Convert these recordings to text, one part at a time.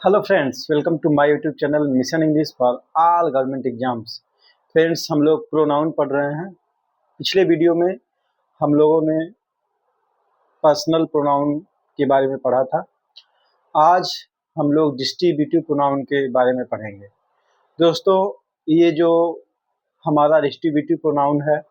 Hello friends, welcome to my YouTube channel mission English for all government exams. Friends, हम लोग pronoun पढ़ रहे हैं। पिछले वीडियो में हम लोगों ने पर्सनल प्रोनाउन के बारे में पढ़ा था। आज हम लोग डिस्ट्रीब्यूटिव प्रोनाउन के बारे में पढ़ेंगे। दोस्तों, ये जो हमारा डिस्ट्रीब्यूटिव प्रोनाउन है,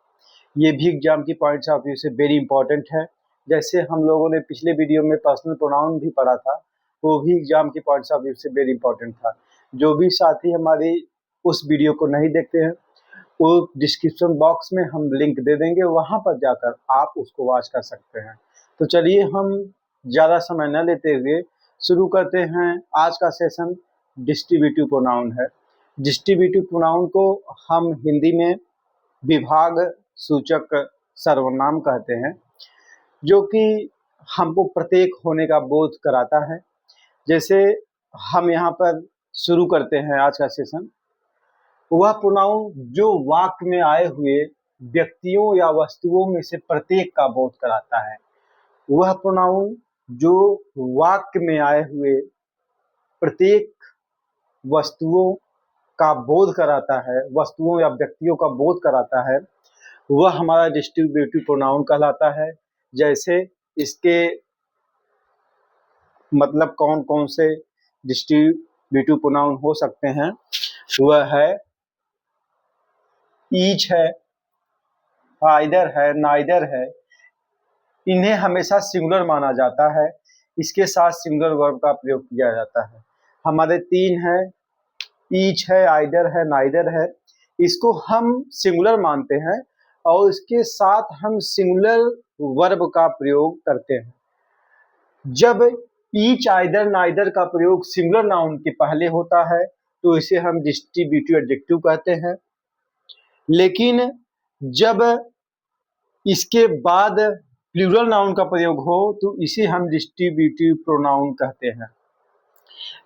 ये भी एग्जाम की पॉइंट्स ऑफ व्यू से वेरी इंपॉर्टेंट है। जैसे हम लोगों ने पिछले वीडियो में पर्सनल प्रोनाउन भी पढ़ा था, वो भी एग्जाम की पॉइंट्स ऑफ व्यू से वेरी इंपॉर्टेंट था। जो भी साथी हमारी उस वीडियो को नहीं देखते हैं, वो डिस्क्रिप्शन बॉक्स में हम लिंक दे देंगे, वहाँ पर जाकर आप उसको वॉच कर सकते हैं। तो चलिए, हम ज़्यादा समय न लेते हुए शुरू करते हैं। आज का सेशन डिस्ट्रीब्यूटिव प्रोनाउन है। डिस्ट्रीब्यूटिव प्रोनाउन को हम हिंदी में विभाग सूचक सर्वनाम कहते हैं, जो कि हमको प्रत्येक होने का बोध कराता है। जैसे हम यहाँ पर शुरू करते हैं आज का सेशन। वह प्रोनाउन जो वाक्य में आए हुए व्यक्तियों या वस्तुओं में से प्रत्येक का बोध कराता है। वह प्रोनाउन जो वाक्य में आए हुए प्रत्येक वस्तुओं का बोध कराता है, वस्तुओं या व्यक्तियों का बोध कराता है, वह हमारा डिस्ट्रीब्यूटिव प्रोनाउन कहलाता है। जैसे इसके मतलब कौन कौन से डिस्ट्रीब्यूटिव प्रोनाउन हो सकते हैं, वह है ईच है, आइदर है, नाइदर है। इन्हें हमेशा सिंगुलर माना जाता है। इसके साथ सिंगुलर वर्ब का प्रयोग किया जाता है। हमारे तीन है, ईच है, आइदर है, नाइदर है। इसको हम सिंगुलर मानते हैं और इसके साथ हम सिंगुलर वर्ब का प्रयोग करते हैं। जब ईच, आइदर, नाइदर का प्रयोग सिंगुलर नाउन के पहले होता है तो इसे हम डिस्ट्रीब्यूटिव एडजेक्टिव कहते हैं। लेकिन जब इसके बाद प्लूरल नाउन का प्रयोग हो तो इसे हम डिस्ट्रीब्यूटिव प्रोनाउन कहते हैं।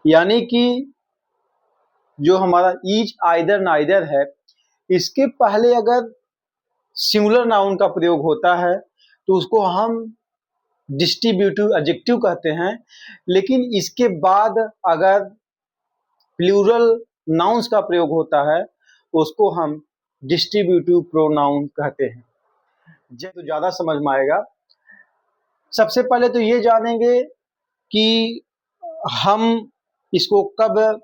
यानी कि जो हमारा ईच, आइदर, नाइदर है, इसके पहले अगर सिंगुलर नाउन का प्रयोग होता है तो उसको हम डिस्ट्रीब्यूटिव एडजेक्टिव कहते हैं। लेकिन इसके बाद अगर प्लूरल नाउन्स का प्रयोग होता है उसको हम डिस्ट्रीब्यूटिव प्रोनाउन कहते हैं। तो ज़्यादा समझ में आएगा। सबसे पहले तो ये जानेंगे कि हम इसको कब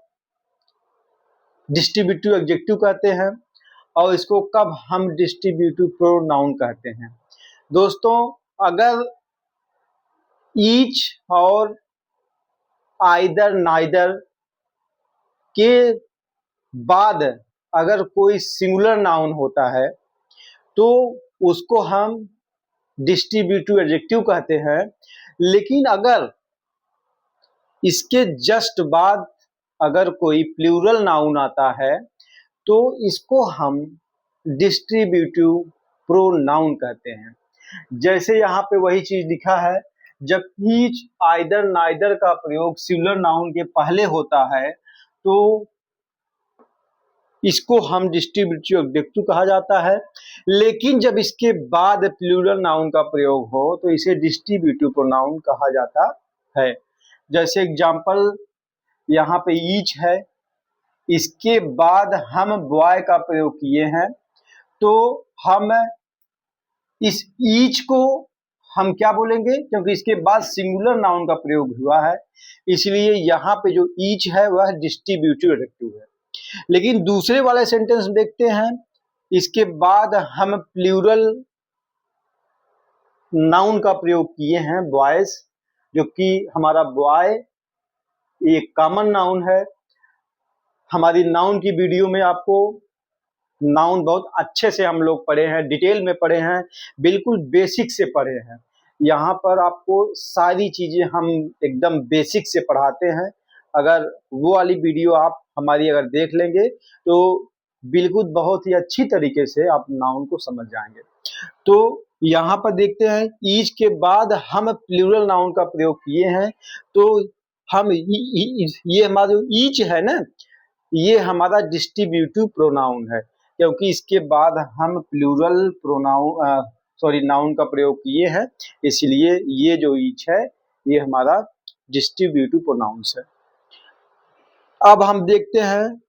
डिस्ट्रीब्यूटिव एडजेक्टिव कहते हैं और इसको कब हम डिस्ट्रीब्यूटिव प्रोनाउन कहते हैं। दोस्तों, अगर ईच और आइदर, नाइदर के बाद अगर कोई सिंगुलर नाउन होता है तो उसको हम डिस्ट्रीब्यूटिव एडजेक्टिव कहते हैं। लेकिन अगर इसके जस्ट बाद अगर कोई प्लूरल नाउन आता है तो इसको हम डिस्ट्रीब्यूटिव प्रोनाउन कहते हैं। जैसे यहाँ पे वही चीज लिखा है, जब ईच, आइदर, नाइदर का प्रयोग सिंगुलर नाउन के पहले होता है तो इसको हम डिस्ट्रीब्यूटिव एडजेक्टिव कहा जाता है। लेकिन जब इसके बाद प्लूरल नाउन का प्रयोग हो तो इसे डिस्ट्रीब्यूटिव प्रोनाउन कहा जाता है। जैसे एग्जांपल यहाँ पे ईच है, इसके बाद हम बॉय का प्रयोग किए हैं तो हम इस ईच को हम क्या बोलेंगे, क्योंकि इसके बाद सिंगुलर नाउन का प्रयोग हुआ है, इसलिए यहाँ पे जो ईच है वह डिस्ट्रीब्यूटिव एडजेक्टिव है। लेकिन दूसरे वाले सेंटेंस देखते हैं, इसके बाद हम प्लूरल नाउन का प्रयोग किए हैं, बॉयज, जो कि हमारा बॉय एक कॉमन नाउन है। हमारी नाउन की वीडियो में आपको नाउन बहुत अच्छे से हम लोग पढ़े हैं, डिटेल में पढ़े हैं, बिल्कुल बेसिक से पढ़े हैं। यहाँ पर आपको सारी चीजें हम एकदम बेसिक से पढ़ाते हैं। अगर वो वाली वीडियो आप हमारी अगर देख लेंगे तो बिल्कुल बहुत ही अच्छी तरीके से आप नाउन को समझ जाएंगे। तो यहाँ पर देखते हैं, ईच के बाद हम प्लूरल नाउन का प्रयोग किए हैं तो हम ये हमारा जो ईच है ना, ये हमारा डिस्ट्रीब्यूटिव प्रोनाउन है, क्योंकि इसके बाद हम प्लूरल प्रोनाउन नाउन का प्रयोग किए हैं, इसलिए ये जो ईच है ये हमारा डिस्ट्रीब्यूटिव प्रोनाउंस है। अब हम देखते हैं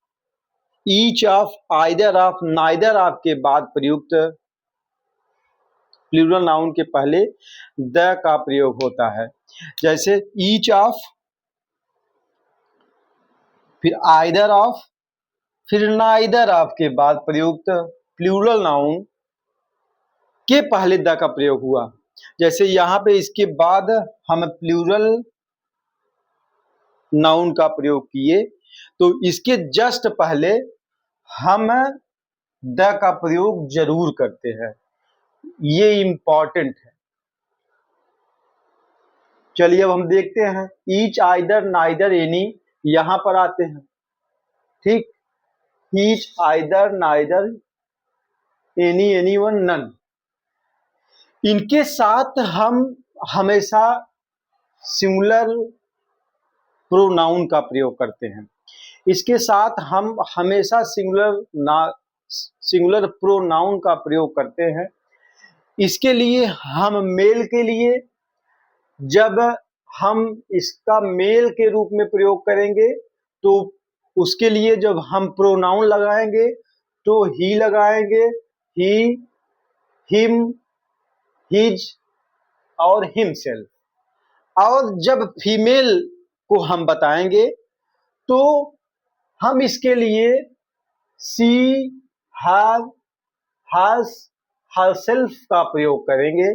each of, either of, neither of के बाद प्रयुक्त प्लूरल नाउन के पहले द का प्रयोग होता है। जैसे ईच ऑफ, फिर आइदर ऑफ, फिर नाइदर ऑफ के बाद प्रयुक्त प्लूरल नाउन के पहले द का प्रयोग हुआ। जैसे यहाँ पे इसके बाद हम प्लूरल नाउन का प्रयोग किए, तो इसके जस्ट पहले हम द का प्रयोग जरूर करते हैं, ये इंपॉर्टेंट है। चलिए अब हम देखते हैं ईच, आइदर, नाइदर, एनी, यहां पर आते हैं। ठीक, each, either, neither, any, anyone, none, इनके साथ हम हमेशा सिंगुलर प्रोनाउन का प्रयोग करते हैं। इसके साथ हम हमेशा सिंगुलर प्रोनाउन का प्रयोग करते हैं। इसके लिए हम मेल के लिए जब हम इसका मेल के रूप में प्रयोग करेंगे तो उसके लिए जब हम प्रोनाउन लगाएंगे तो ही लगाएंगे, ही, हिम, हिज और हिमसेल्फ। और जब फीमेल को हम बताएंगे तो हम इसके लिए सी, हर, हर्स, हरसेल्फ का प्रयोग करेंगे।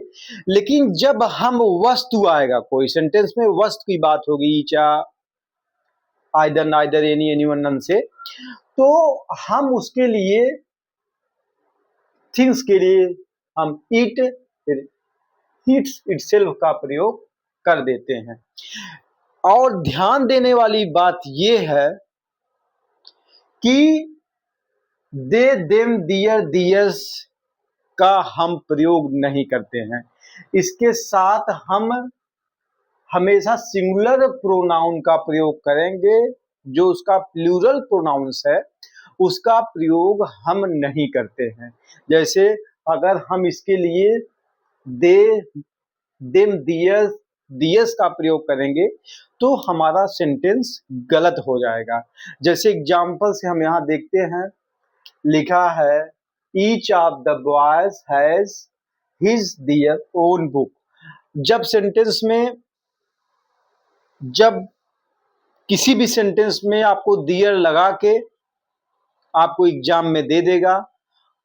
लेकिन जब हम वस्तु आएगा, कोई सेंटेंस में वस्तु की बात होगी, each, either, neither, any, anyone, none से, तो हम उसके लिए थिंग्स के लिए हम इट, इट्स, इटसेल्फ का प्रयोग कर देते हैं। और ध्यान देने वाली बात यह है कि दे, देम, दियर, दियर्स का हम प्रयोग नहीं करते हैं। इसके साथ हम हमेशा सिंगुलर प्रोनाउन का प्रयोग करेंगे, जो उसका प्लूरल प्रोनाउंस है उसका प्रयोग हम नहीं करते हैं। जैसे अगर हम इसके लिए दे, देम, दियर्स, दियर्स का प्रयोग करेंगे तो हमारा सेंटेंस गलत हो जाएगा। जैसे एग्जाम्पल से हम यहाँ देखते हैं, लिखा है each of the boys has his their own book. जब सेंटेंस में, जब किसी भी सेंटेंस में आपको दियर लगा के आपको एग्जाम में दे देगा,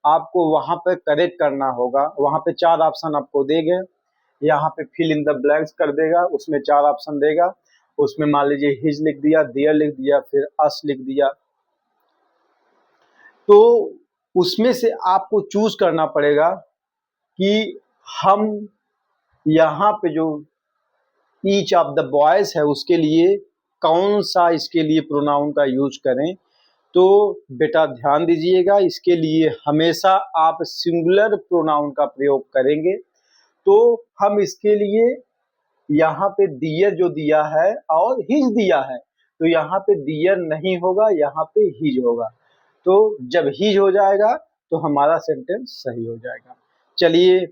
आपको वहां पे करेक्ट करना होगा। वहां पे 4 ऑप्शन आपको देंगे, यहाँ पे फिल इन द ब्लैंक्स कर देगा, उसमें 4 ऑप्शन देगा, उसमें मान लीजिए हिज लिख दिया, दियर लिख दिया, फिर अस लिख दिया, तो उसमें से आपको चूज करना पड़ेगा कि हम यहाँ पे जो ईच ऑफ द बॉयज है उसके लिए कौन सा इसके लिए प्रोनाउन का यूज करें। तो बेटा ध्यान दीजिएगा, इसके लिए हमेशा आप सिंगुलर प्रोनाउन का प्रयोग करेंगे। तो हम इसके लिए यहाँ पे दियर जो दिया है और हिज दिया है, तो यहाँ पे दियर नहीं होगा, यहाँ पे हिज होगा। तो जब हिज हो जाएगा तो हमारा सेंटेंस सही हो जाएगा। चलिए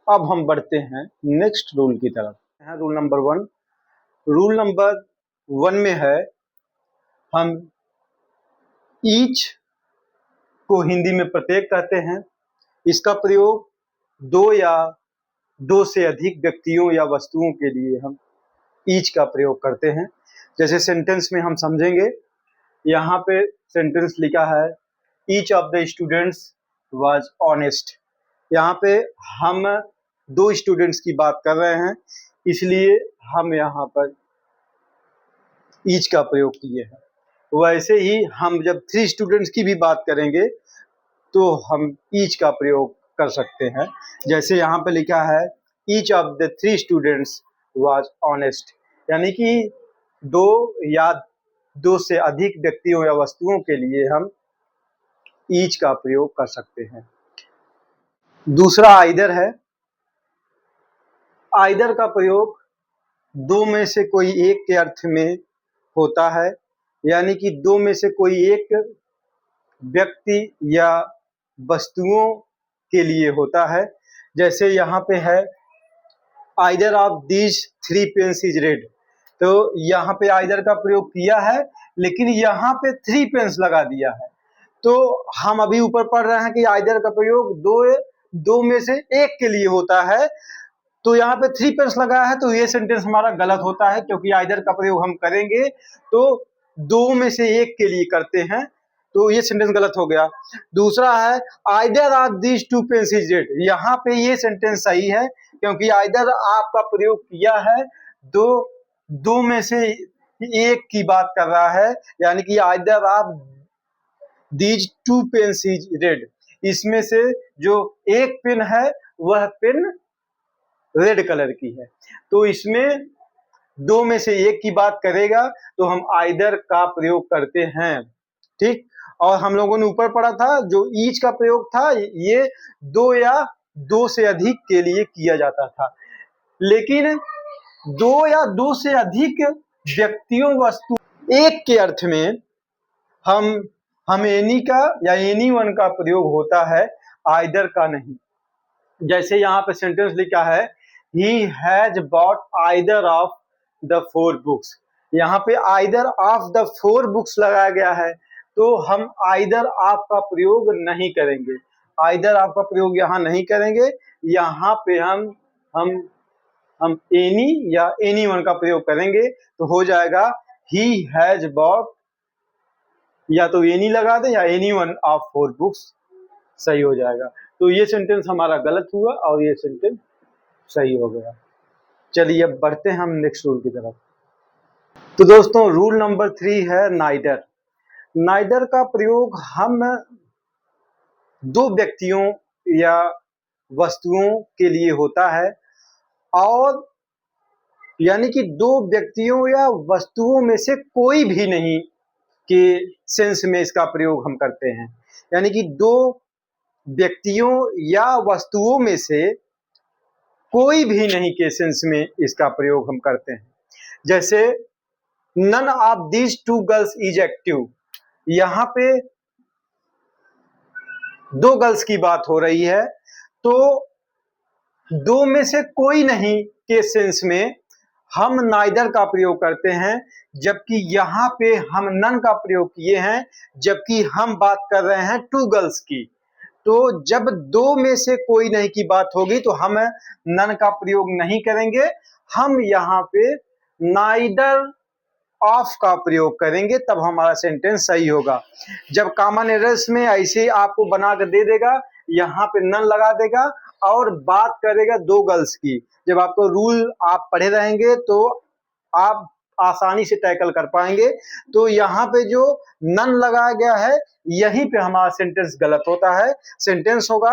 अब हम बढ़ते हैं नेक्स्ट रूल की तरफ। रूल नंबर 1, रूल नंबर 1 में है हम ईच को हिंदी में प्रत्येक कहते हैं। इसका प्रयोग 2 या 2 से अधिक व्यक्तियों या वस्तुओं के लिए हम ईच का प्रयोग करते हैं। जैसे सेंटेंस में हम समझेंगे, यहाँ पे सेंटेंस लिखा है each of the students was honest. यहाँ पे हम 2 स्टूडेंट्स की बात कर रहे हैं, इसलिए हम यहाँ पर ईच का प्रयोग किए हैं। वैसे ही हम जब 3 स्टूडेंट्स की भी बात करेंगे तो हम ईच का प्रयोग कर सकते हैं। जैसे यहाँ पे लिखा है each of the 3 students was honest, यानी कि 2 या 2 से अधिक व्यक्तियों या वस्तुओं के लिए हम ईच का प्रयोग कर सकते हैं। दूसरा आइदर है। आइदर का प्रयोग 2 में से कोई एक के अर्थ में होता है, यानी कि 2 में से कोई एक व्यक्ति या वस्तुओं के लिए होता है। जैसे यहाँ पे है either of these 3 pens is red, तो यहाँ पे आइदर का प्रयोग किया है, लेकिन यहाँ पे 3 पेंस लगा दिया है। तो हम अभी ऊपर पढ़ रहे हैं कि आइदर का प्रयोग दो में से एक के लिए होता है। तो यहाँ पे 3 पेंस लगा है, तो ये सेंटेंस हमारा गलत होता है, क्योंकि आइदर का प्रयोग हम करेंगे तो 2 में से एक के लिए करते हैं, तो ये सेंटेंस गलत हो गया। दूसरा है either of these 2 pens is red. यहाँ पे ये सेंटेंस सही है, क्योंकि आइदर ऑफ का प्रयोग किया है, दो में से एक की बात कर रहा है, यानी कि either of these 2 pens is red. इसमें से जो एक पेन है वह पेन रेड कलर की है, तो इसमें 2 में से एक की बात करेगा तो हम आइदर का प्रयोग करते हैं। ठीक, और हम लोगों ने ऊपर पढ़ा था जो ईच का प्रयोग था, ये 2 या 2 से अधिक के लिए किया जाता था। लेकिन 2 या 2 से अधिक व्यक्तियों वस्तु एक के अर्थ में हम एनी का या एनी वन का प्रयोग होता है, आइदर का नहीं। जैसे यहाँ पे सेंटेंस लिखा है he has bought either of the 4 books। यहाँ पे either of the 4 books लगाया गया है, तो हम either of का प्रयोग नहीं करेंगे। either of का प्रयोग यहाँ नहीं करेंगे, यहाँ पे हम any या anyone का प्रयोग करेंगे, तो हो जाएगा he has bought, या तो any लगा दें या anyone of 4 books, सही हो जाएगा। तो ये सेंटेंस हमारा गलत हुआ और ये सेंटेंस सही हो गया। चलिए अब बढ़ते हैं हम नेक्स्ट रूल की तरफ। तो दोस्तों रूल नंबर 3 है नाइदर। नाइदर का प्रयोग हम 2 व्यक्तियों या वस्तुओं के लिए होता है, और यानी कि 2 व्यक्तियों या वस्तुओं में से कोई भी नहीं के सेंस में इसका प्रयोग हम करते हैं। यानी कि 2 व्यक्तियों या वस्तुओं में से कोई भी नहीं के सेंस में इसका प्रयोग हम करते हैं। जैसे none of these 2 girls is active. यहाँ पे 2 गर्ल्स की बात हो रही है, तो 2 में से कोई नहीं के सेंस में हम नाइदर का प्रयोग करते हैं, जबकि यहाँ पे हम नन का प्रयोग किए हैं, जबकि हम बात कर रहे हैं 2 गर्ल्स की। तो जब 2 में से कोई नहीं की बात होगी तो हम नन का प्रयोग नहीं करेंगे, हम यहाँ पे नाइदर ऑफ का प्रयोग करेंगे, तब हमारा सेंटेंस सही होगा। जब कॉमन एरर्स में ऐसे आपको बना कर दे देगा, यहाँ पे नन लगा देगा और बात करेगा 2 गर्ल्स की। जब आपको रूल आप पढ़े रहेंगे तो आप आसानी से टैकल कर पाएंगे। तो यहाँ पे जो नन लगाया गया है, यहीं पे हमारा सेंटेंस गलत होता है। सेंटेंस होगा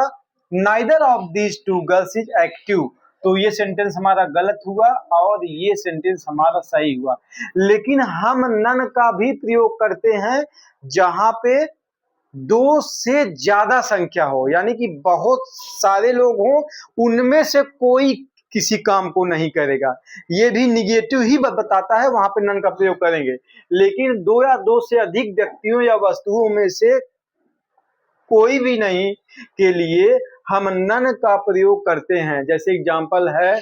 neither of these 2 girls is active. तो ये सेंटेंस हमारा गलत हुआ और ये सेंटेंस हमारा सही हुआ। लेकिन हम नन का भी प्रयोग करते हैं जहां पे 2 से ज्यादा संख्या हो, यानी कि बहुत सारे लोग हों, उनमें से कोई किसी काम को नहीं करेगा। ये भी निगेटिव ही बताता है, वहां पे नन का प्रयोग करेंगे। लेकिन 2 या 2 से अधिक व्यक्तियों या वस्तुओं में से कोई भी नहीं के लिए हम नन का प्रयोग करते हैं। जैसे एग्जांपल है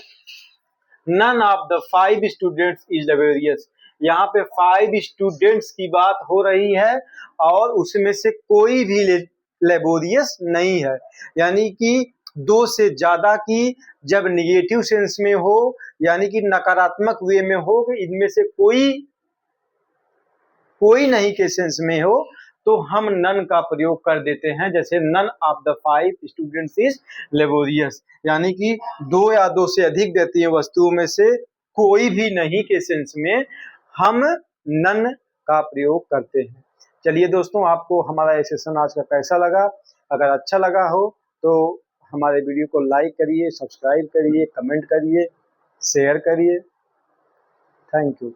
none of the 5 students is laborious. यहाँ पे 5 स्टूडेंट्स की बात हो रही है और उसमें से कोई भी लेबोरियस नहीं है, यानी कि 2 से ज्यादा की जब निगेटिव सेंस में हो, यानी कि नकारात्मक वे में हो कि इनमें से कोई नहीं के सेंस में हो, तो हम नन का प्रयोग कर देते हैं। जैसे none of the 5 students is laborious, यानी कि 2 या 2 से अधिक व्यक्तियों वस्तुओं में से कोई भी नहीं के सेंस में हम नन का प्रयोग करते हैं। चलिए दोस्तों, आपको हमारा ये सेशन आज का कैसा लगा? अगर अच्छा लगा हो तो हमारे वीडियो को लाइक करिए, सब्सक्राइब करिए, कमेंट करिए, शेयर करिए। Thank you.